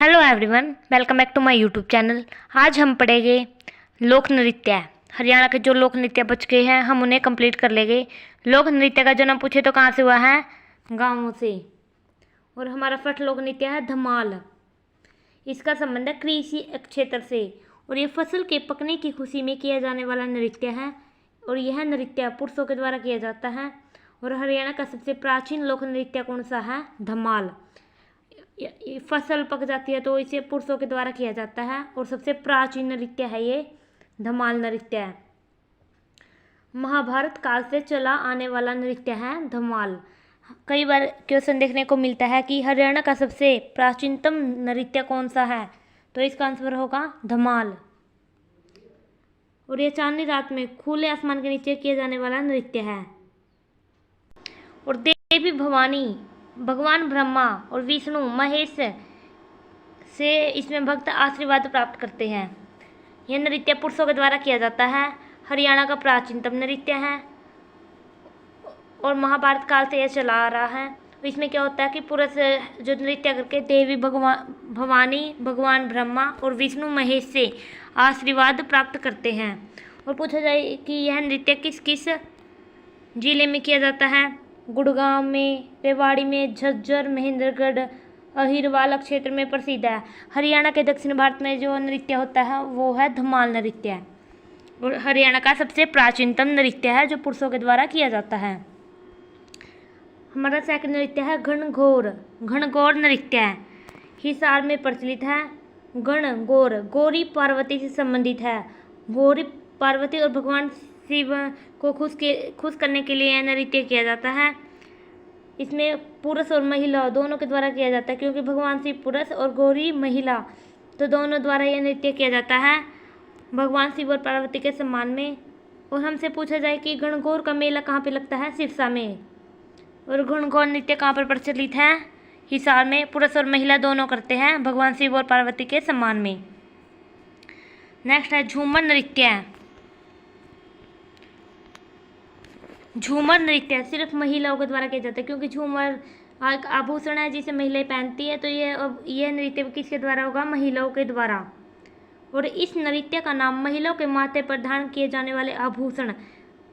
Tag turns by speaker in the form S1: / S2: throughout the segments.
S1: Hello everyone, welcome back to my YouTube channel. आज हम पढ़ेंगे लोक नृत्य। हरियाणा के जो लोक नृत्य बच गए हैं हम उन्हें कंप्लीट कर लेंगे। लोक नृत्य का जन्म पूछे तो कहाँ से हुआ है? गाँवों से। और हमारा फर्स्ट लोक नृत्य है धमाल। इसका संबंध है कृषि क्षेत्र से और ये फसल के पकने की खुशी में किया जाने वाला नृत्य है और यह नृत्य पुरुषों के द्वारा किया जाता है। और हरियाणा का सबसे प्राचीन लोक नृत्य कौन सा है? धमाल। फसल पक जाती है तो इसे पुरुषों के द्वारा किया जाता है और सबसे प्राचीन नृत्य है ये धमाल नृत्य है। महाभारत काल से चला आने वाला नृत्य है धमाल। कई बार क्वेश्चन देखने को मिलता है कि हरियाणा का सबसे प्राचीनतम नृत्य कौन सा है, तो इसका आंसर होगा धमाल। और यह चांदनी रात में खुले आसमान के नीचे किया जाने वाला नृत्य है। और देवी भवानी, भगवान ब्रह्मा और विष्णु महेश से इसमें भक्त आशीर्वाद प्राप्त करते हैं। यह नृत्य पुरुषों के द्वारा किया जाता है। हरियाणा का प्राचीनतम नृत्य है और महाभारत काल से यह चला आ रहा है। इसमें क्या होता है कि पुरुष जो नृत्य करके देवी भवानी, भगवान ब्रह्मा और विष्णु महेश से आशीर्वाद प्राप्त करते हैं। और पूछा जाए कि यह नृत्य किस किस जिले में किया जाता है? गुड़गांव में, रेवाड़ी में, झज्जर, महेंद्रगढ़, अहिरवाल क्षेत्र में प्रसिद्ध है। हरियाणा के दक्षिण भारत में जो नृत्य होता है वो है धमाल नृत्य और हरियाणा का सबसे प्राचीनतम नृत्य है जो पुरुषों के द्वारा किया जाता है। हमारा सेकंड नृत्य है घनघोर। घनघोर नृत्य है, हिसार में प्रचलित है। घनघोर गौरी पार्वती से संबंधित है। गौरी पार्वती और भगवान शिव को खुश करने के लिए यह नृत्य किया जाता है। इसमें पुरुष और महिला दोनों के द्वारा किया जाता है, क्योंकि भगवान शिव पुरुष और गौरी महिला, तो दोनों द्वारा यह नृत्य किया जाता है भगवान शिव और पार्वती के सम्मान में। और हमसे पूछा जाए कि घनघोर का मेला कहाँ पे लगता है? सिरसा में। और घनघोर नृत्य कहाँ पर प्रचलित है? हिसार में। पुरुष और महिला दोनों करते हैं भगवान शिव और पार्वती के सम्मान में। नेक्स्ट है झूमर नृत्य। झूमर नृत्य सिर्फ महिलाओं के द्वारा किया जाता है, क्योंकि झूमर आभूषण है जिसे महिलाएं पहनती है, तो यह नृत्य किसके द्वारा होगा? महिलाओं के द्वारा। और इस नृत्य का नाम महिलाओं के माथे पर धारण किए जाने वाले आभूषण,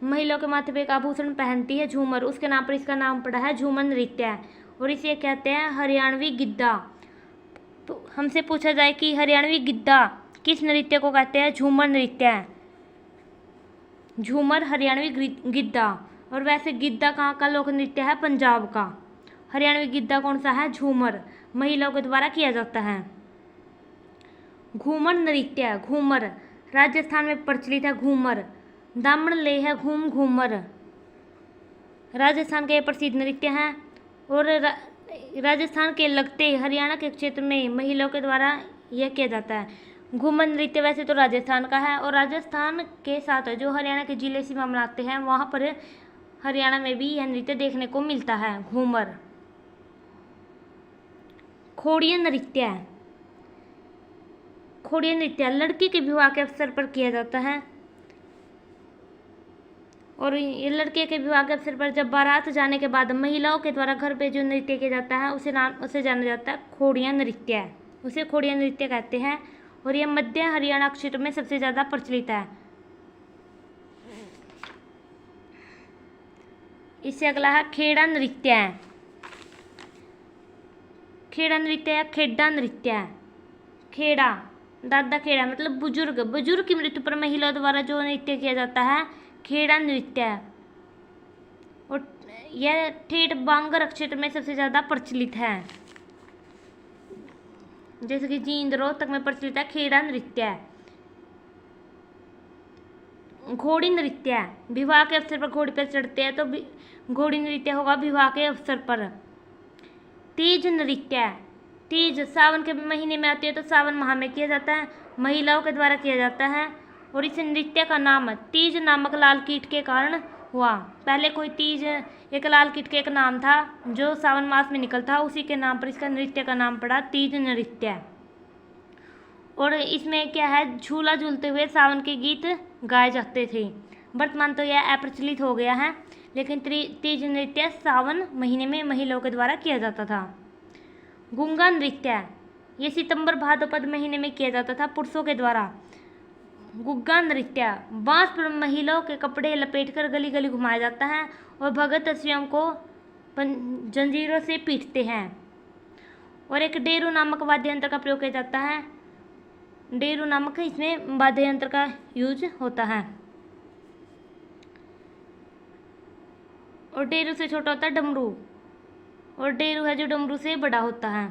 S1: महिलाओं के माथे पर एक आभूषण पहनती है झूमर, उसके नाम पर इसका नाम पड़ा है झूमर नृत्य। और इसे कहते हैं हरियाणवी गिद्धा। तो हमसे पूछा जाए कि हरियाणवी गिद्धा किस नृत्य को कहते हैं? झूमर नृत्य। झूमर हरियाणवी गिद्धा। और वैसे गिद्धा कहाँ का लोक नृत्य है? पंजाब का। हरियाणवी गिद्धा कौन सा है? झूमर, महिलाओं के द्वारा किया जाता है। घूमर नृत्य। घूमर राजस्थान में प्रचलित है। घूमर दामन ले है घूम घूमर, राजस्थान का यह प्रसिद्ध नृत्य है। और राजस्थान के लगते हरियाणा के क्षेत्र में महिलाओं के द्वारा यह किया जाता है। घूमर नृत्य वैसे तो राजस्थान का है और राजस्थान के साथ जो हरियाणा के जिले सीमा बनाते हैं वहाँ पर हरियाणा में भी यह नृत्य देखने को मिलता है, घूमर। खोड़िया नृत्य। खोड़िया नृत्य लड़की के विवाह के अवसर पर किया जाता है। और ये लड़के के विवाह के अवसर पर जब बारात जाने के बाद महिलाओं के द्वारा घर पे जो नृत्य किया जाता है उसे जाना जाता है खोड़िया नृत्य। उसे खोड़िया नृत्य कहते हैं और यह मध्य हरियाणा क्षेत्र में सबसे ज़्यादा प्रचलित है। इससे अगला है खेड़ा नृत्य। खेड़ा नृत्य या खेड़ा नृत्य। खेड़ा दादा खेड़ा मतलब बुजुर्ग। बुजुर्ग की मृत्यु पर महिलाओं द्वारा जो नृत्य किया जाता है खेड़ा नृत्य। और यह ठेठ बांगर क्षेत्र में सबसे ज़्यादा प्रचलित है, जैसे कि जींद रोहतक में प्रचलित है खेड़ा नृत्य। घोड़ी नृत्य विवाह के अवसर पर घोड़ी पर चढ़ते हैं, तो घोड़ी नृत्य होगा विवाह के अवसर पर। तीज नृत्य। तीज सावन के महीने में आती है, तो सावन माह में किया जाता है, महिलाओं के द्वारा किया जाता है। और इस नृत्य का नाम तीज नामक लाल कीट के कारण हुआ। पहले कोई तीज एक लाल कीट के एक नाम था जो सावन मास में निकलता, उसी के नाम पर इसका नृत्य का नाम पड़ा तीज नृत्य। और इसमें क्या है, झूला झूलते हुए सावन के गीत गाए जाते थे। वर्तमान तो यह अप्रचलित हो गया है, लेकिन तीज नृत्य सावन महीने में महिलाओं के द्वारा किया जाता था। गूंगा नृत्य ये सितंबर भाद्रपद महीने में किया जाता था पुरुषों के द्वारा। गुग्गा नृत्य, बांस पर महिलाओं के कपड़े लपेटकर गली गली घुमाया जाता है और भगत स्वयं को जंजीरों से पीटते हैं। और एक डेरू नामक वाद्य यंत्र का प्रयोग किया जाता है। डेरू नामक इसमें वाद्य यंत्र का यूज होता है। और डेरू से छोटा होता है डमरू, और डेरू है जो डमरू से बड़ा होता है।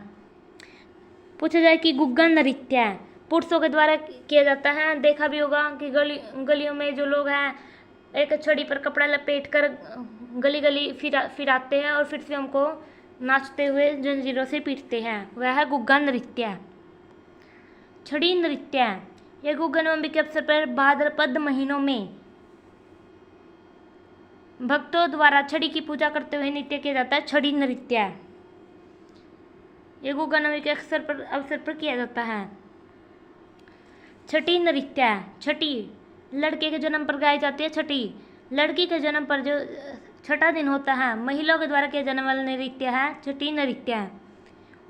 S1: पूछा जाए कि गुग्गा नृत्य पुरुषों के द्वारा किया जाता है। देखा भी होगा कि गलियों में जो लोग हैं एक छड़ी पर कपड़ा लपेट कर गली गली फिराते हैं और फिर से हमको नाचते हुए जंजीरों से पीटते हैं, वह है गुग्गा नृत्य। छड़ी नृत्य, यह गुग्गा नवमी के अवसर पर भाद्रपद महीनों में भक्तों द्वारा छड़ी की पूजा करते हुए नृत्य किया जाता है। छड़ी नृत्य यह गुग्गा नवमी के अवसर पर किया जाता है। छठी नृत्य, छठी लड़के के जन्म पर गाई जाती है। छठी लड़की के जन्म पर जो छठा दिन होता है महिलाओं के द्वारा किया जाने वाला नृत्य है छठी नृत्य।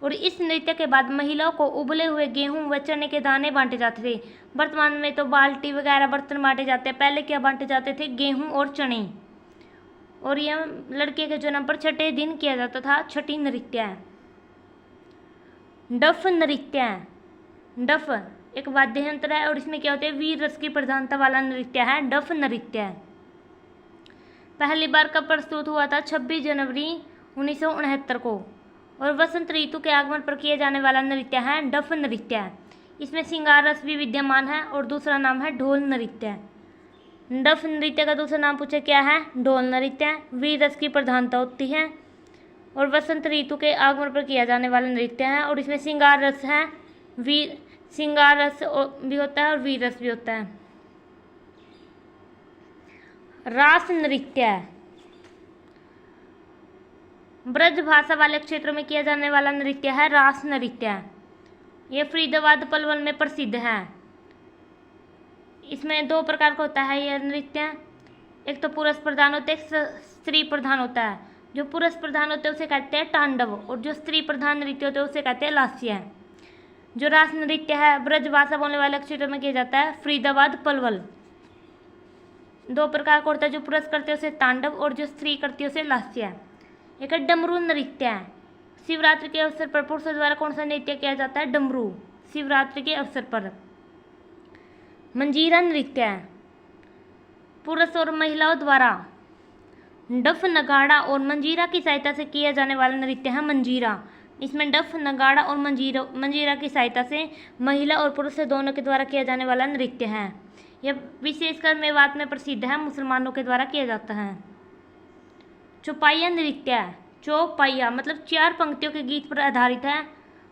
S1: और इस नृत्य के बाद महिलाओं को उबले हुए गेहूं व चने के दाने बांटे जाते थे। वर्तमान में तो बाल्टी वगैरह बर्तन बांटे जाते हैं, पहले क्या बांटे जाते थे? गेहूं और चने। और यह लड़के के जन्म पर छठे दिन किया जाता था। छठी नृत्य। डफ नृत्य, डफ एक वाद्य यंत्र है और इसमें क्या होते हैं? वीर रस की प्रधानता वाला नृत्य है डफ नृत्य। पहली बार कब प्रस्तुत हुआ था? 26 जनवरी 1969 को। और वसंत ऋतु के आगमन पर किए जाने वाला नृत्य है डफ नृत्य। इसमें श्रृंगार रस भी विद्यमान है और दूसरा नाम है ढोल नृत्य। डफ नृत्य का दूसरा नाम पूछे क्या है? ढोल नृत्य। वीर रस की प्रधानता होती है और वसंत ऋतु के आगमन पर किया जाने वाला नृत्य है और इसमें श्रृंगार रस है, श्रृंगार रस भी होता है और वीर रस भी होता है। रास नृत्य, ब्रज भाषा वाले क्षेत्रों में किया जाने वाला नृत्य है रास नृत्य। यह फरीदाबाद पलवल में प्रसिद्ध है। इसमें दो प्रकार का होता है यह नृत्य, एक तो पुरुष प्रधान होता है, एक स्त्री प्रधान होता है। जो पुरुष प्रधान होते हैं उसे कहते हैं तांडव और जो स्त्री प्रधान नृत्य होते हैं उसे कहते हैं लास्य। जो रास नृत्य है ब्रज भाषा बोलने वाले क्षेत्रों में किया जाता है फरीदाबाद पलवल। दो प्रकार का होता है, जो पुरुष करते हैं उसे तांडव और जो स्त्री करती है उसे लास्य। एक डमरू नृत्य, शिवरात्रि के अवसर पर पुरुषों द्वारा कौन सा नृत्य किया जाता है? डमरू, शिवरात्रि के अवसर पर। मंजीरा नृत्य, पुरुष और महिलाओं द्वारा डफ नगाड़ा और मंजीरा की सहायता से किया जाने वाला नृत्य है मंजीरा। इसमें डफ नगाड़ा और मंजीरा की सहायता से महिला और पुरुष दोनों के द्वारा किया जाने वाला नृत्य है। यह विशेषकर मेवात में प्रसिद्ध है, मुसलमानों के द्वारा किया जाता है। चौपाइया नृत्य, चौपाइया मतलब 4 पंक्तियों के गीत पर आधारित है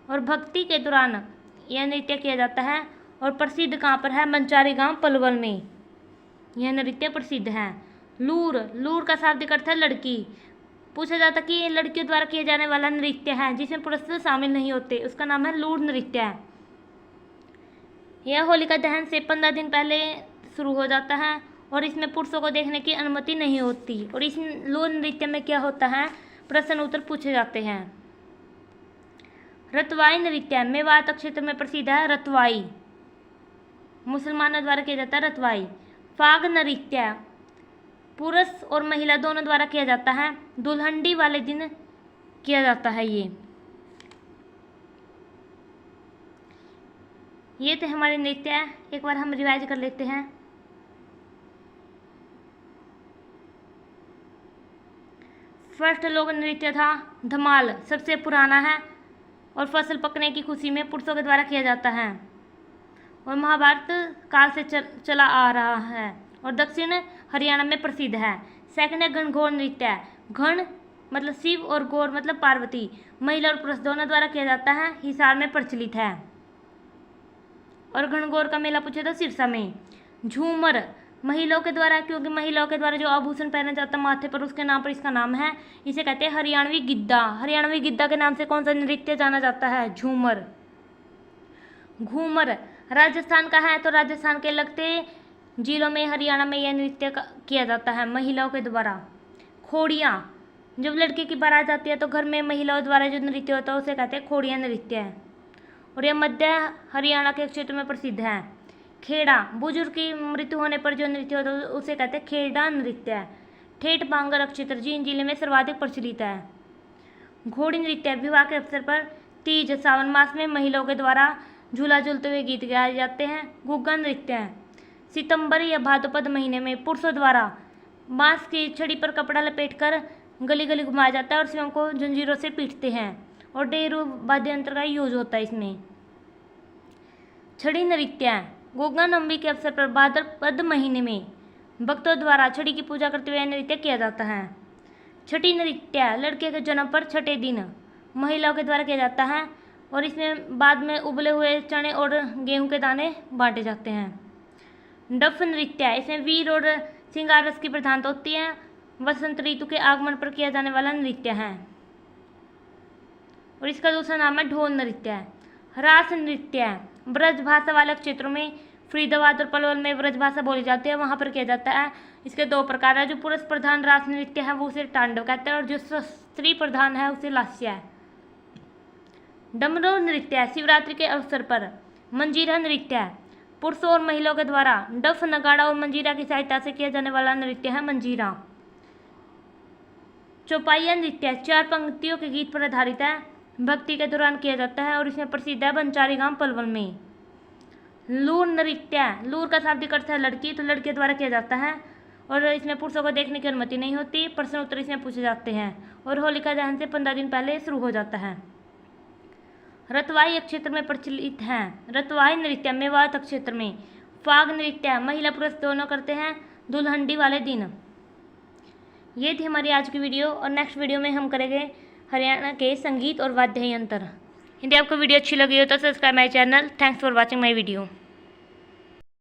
S1: और भक्ति के दौरान यह नृत्य किया जाता है और प्रसिद्ध कहाँ पर है? मंचारी गांव पलवल में यह नृत्य प्रसिद्ध है। लूर, लूर का शाब्दिक अर्थ है लड़की। पूछा जाता कि ये लड़कियों द्वारा किया जाने वाला नृत्य है जिसमें पुरुष शामिल नहीं होते, उसका नाम है लूर नृत्य। यह होलिका दहन से 15 दिन पहले शुरू हो जाता है और इसमें पुरुषों को देखने की अनुमति नहीं होती। और इस लूर नृत्य में क्या होता है? प्रश्न उत्तर पूछे जाते हैं। रतवाई नृत्य, मेवात क्षेत्र में प्रसिद्ध है रतवाई, मुसलमानों द्वारा किया जाता है रतवाई। फाग नृत्य, पुरुष और महिला दोनों द्वारा किया जाता है, दुल्हनडी वाले दिन किया जाता है। ये थे हमारे नृत्य, एक बार हम रिवाइज कर लेते हैं। फर्स्ट लोक नृत्य था धमाल, सबसे पुराना है और फसल पकने की खुशी में पुरुषों के द्वारा किया जाता है और महाभारत काल से चला आ रहा है और दक्षिण हरियाणा में प्रसिद्ध है। सेकंड है गणगौर नृत्य, घन मतलब शिव और गौर मतलब पार्वती, महिला और पुरुष दोनों द्वारा किया जाता है, हिसार में प्रचलित है। और गणगौर का मेला पूछा था सिरसा में। झूमर महिलाओं के द्वारा, क्योंकि महिलाओं के द्वारा जो आभूषण पहना जाता है माथे पर उसके नाम पर इसका नाम है, इसे कहते हैं हरियाणवी गिद्धा। हरियाणवी गिद्धा के नाम से कौन सा नृत्य जाना जाता है? झूमर। घूमर राजस्थान का है तो राजस्थान के लगते जिलों में हरियाणा में यह नृत्य किया जाता है महिलाओं के द्वारा। खोड़ियाँ, जब लड़के की बारात आती है तो घर में महिलाओं द्वारा जो नृत्य होता है उसे कहते हैं खोड़िया नृत्य। और यह मध्य हरियाणा के क्षेत्र में प्रसिद्ध है। खेड़ा, बुजुर्ग की मृत्यु होने पर जो नृत्य होता है उसे कहते हैं खेड़ा नृत्य। ठेठ बांगर क्षेत्र जींद जिले में सर्वाधिक प्रचलित है। घोड़ी नृत्य, विवाह के अवसर पर तीज सावन मास में महिलाओं के द्वारा झूला झूलते हुए गीत गाए जाते हैं। गुग्गा नृत्य, सितंबर या भाद्रपद महीने में पुरुषों द्वारा बांस की छड़ी पर कपड़ा लपेटकर गली गली घुमाया जाता है और स्वयं को जंजीरों से पीटते हैं और डेरू वाद्य यंत्र का यूज होता है इसमें। छड़ी नृत्य, गोगा नवमी के अवसर पर भाद्रपद महीने में भक्तों द्वारा छड़ी की पूजा करते हुए नृत्य किया जाता है। छठी नृत्य, लड़के के जन्म पर छठे दिन महिलाओं के द्वारा किया जाता है और इसमें बाद में उबले हुए चने और गेहूं के दाने बांटे जाते हैं। डफ नृत्य, इसमें वीर और श्रृंगार रस की प्रधानता होती है। वसंत ऋतु के आगमन पर किया जाने वाला नृत्य है और इसका दूसरा नाम है ढोल नृत्य। रास नृत्य, ब्रज भाषा वाले क्षेत्रों में फरीदाबाद और पलवल में ब्रज भाषा बोली जाती है, वहाँ पर किया जाता है। इसके दो प्रकार है, जो पुरुष प्रधान रास नृत्य है वो उसे तांडव कहते हैं और जो स्त्री प्रधान है उसे लास्य है। डमरू नृत्य, शिवरात्रि के अवसर पर। मंजीरा नृत्य, पुरुषों और महिलाओं के द्वारा डफ, नगाड़ा और मंजीरा की सहायता से किया जाने वाला नृत्य है मंजीरा। चौपाइया नृत्य, चार पंक्तियों के गीत पर आधारित है, भक्ति के दौरान किया जाता है और इसमें प्रसिद्ध है बंचारी गांव पलवल में। लूर नृत्य, लूर का शाब्दिक अर्थ है लड़की, तो लड़के द्वारा किया जाता है और इसमें पुरुषों को देखने की अनुमति नहीं होती। प्रश्न उत्तर इसमें पूछे जाते हैं और होलिका दहन से 15 दिन पहले शुरू हो जाता है। रतवाई क्षेत्र में प्रचलित है। रतवाई नृत्य मेवात क्षेत्र में। फाग नृत्य, महिला पुरुष दोनों करते हैं दुल्हनडी वाले दिन। ये थी हमारी आज की वीडियो और नेक्स्ट वीडियो में हम करेंगे हरियाणा के संगीत और वाद्य यंत्र। यदि आपको वीडियो अच्छी लगी हो तो subscribe my channel. Thanks for watching my video.